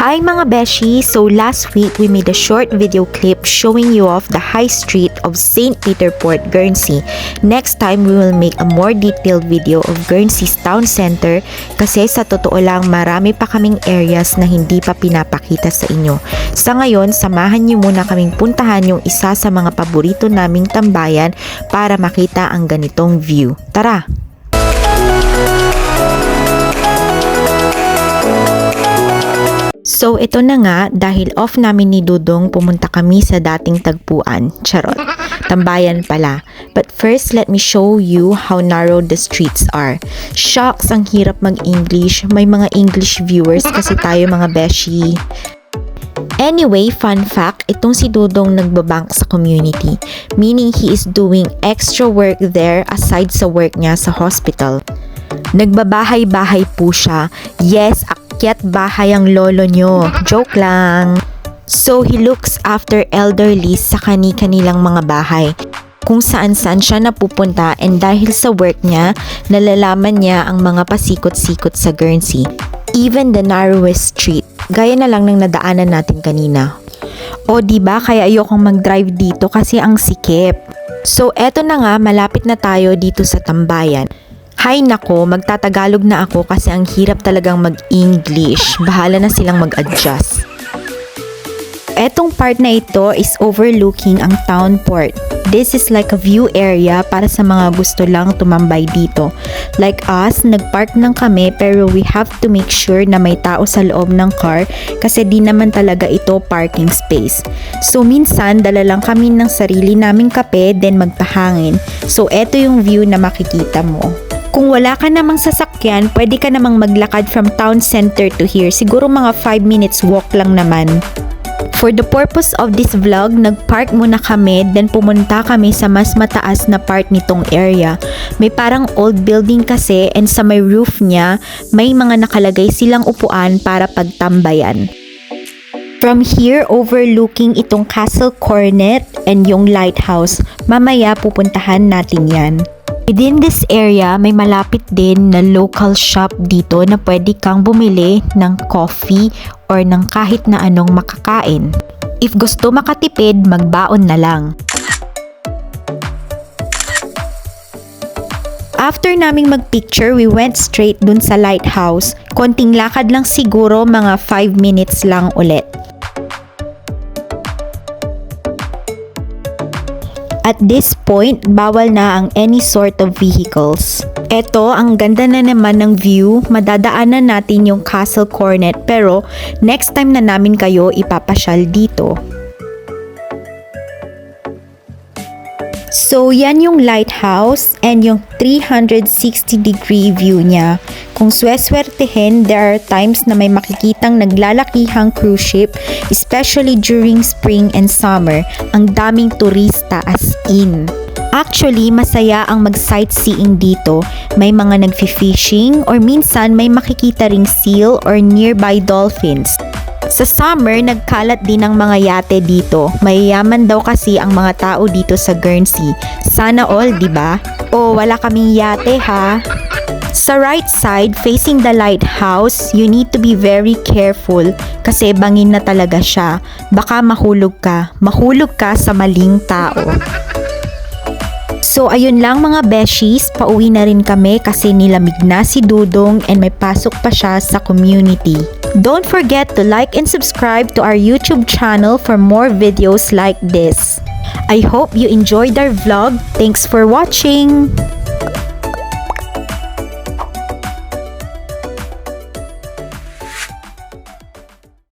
Hi mga beshi! So last week we made a short video clip showing you off the high street of St. Peter Port, Guernsey. Next time we will make a more detailed video of Guernsey's town center kasi sa totoo lang marami pa kaming areas na hindi pa pinapakita sa inyo. Sa ngayon, samahan niyo muna kaming puntahan yung isa sa mga paborito naming tambayan para makita ang ganitong view. Tara! So ito na nga, dahil off namin ni Dudong, pumunta kami sa dating tagpuan. Charot. Tambayan pala. But first, let me show you how narrow the streets are. Shucks, ang hirap mag-English. May mga English viewers kasi tayo mga beshi. Anyway, fun fact, itong si Dudong nagbabank sa community. Meaning he is doing extra work there aside sa work niya sa hospital. Nagbabahay-bahay po siya. Yes, akyat bahay ang lolo nyo. Joke lang. So, he looks after elderly sa kani-kanilang mga bahay. Kung saan-saan siya napupunta, and dahil sa work niya, nalalaman niya ang mga pasikot-sikot sa Guernsey. Even the narrowest street. Gaya na lang ng nadaanan natin kanina. O diba, kaya ayokong mag-drive dito kasi ang sikip. So, eto na nga, malapit na tayo dito sa tambayan. Hay nako, magtatagalog na ako kasi ang hirap talagang mag-English. Bahala na silang mag-adjust. Etong part na ito is overlooking ang town port. This is like a view area para sa mga gusto lang tumambay dito. Like us, nagpark lang kami pero we have to make sure na may tao sa loob ng car kasi di naman talaga ito parking space. So minsan, dala lang kami ng sarili naming kape then magpahangin. So eto yung view na makikita mo. Kung wala ka namang sasakyan, pwede ka namang maglakad from town center to here. Siguro mga 5 minutes walk lang naman. For the purpose of this vlog, nagpark muna kami, then pumunta kami sa mas mataas na part nitong area. May parang old building kasi and sa may roof niya, may mga nakalagay silang upuan para pagtambayan. From here, overlooking itong Castle Cornet and yung lighthouse, mamaya pupuntahan natin yan. Within this area, may malapit din na local shop dito na pwede kang bumili ng coffee or ng kahit na anong makakain. If gusto makatipid, magbaon na lang. After naming magpicture, we went straight dun sa lighthouse. Konting lakad lang siguro, mga 5 minutes lang ulit. At this point, bawal na ang any sort of vehicles. Eto, ang ganda na naman ng view. Madadaanan natin yung Castle Cornet pero next time na namin kayo ipapasyal dito. So, yan yung lighthouse and yung 360-degree view niya. Kung sweswertehin, there are times na may makikitang naglalakihang cruise ship, especially during spring and summer. Ang daming turista as in. Actually, masaya ang mag-sightseeing dito. May mga nagfi-fishing or minsan may makikita ring seal or nearby dolphins. Sa summer, nagkalat din ang mga yate dito. Mayayaman daw kasi ang mga tao dito sa Guernsey. Sana all, di ba? O, wala kaming yate ha. Sa right side, facing the lighthouse, you need to be very careful kasi bangin na talaga siya. Baka mahulog ka. Mahulog ka sa maling tao. So ayun lang mga beshies, pauwi na rin kami kasi nilamig na si Dudong and may pasok pa siya sa community. Don't forget to like and subscribe to our YouTube channel for more videos like this. I hope you enjoyed our vlog. Thanks for watching!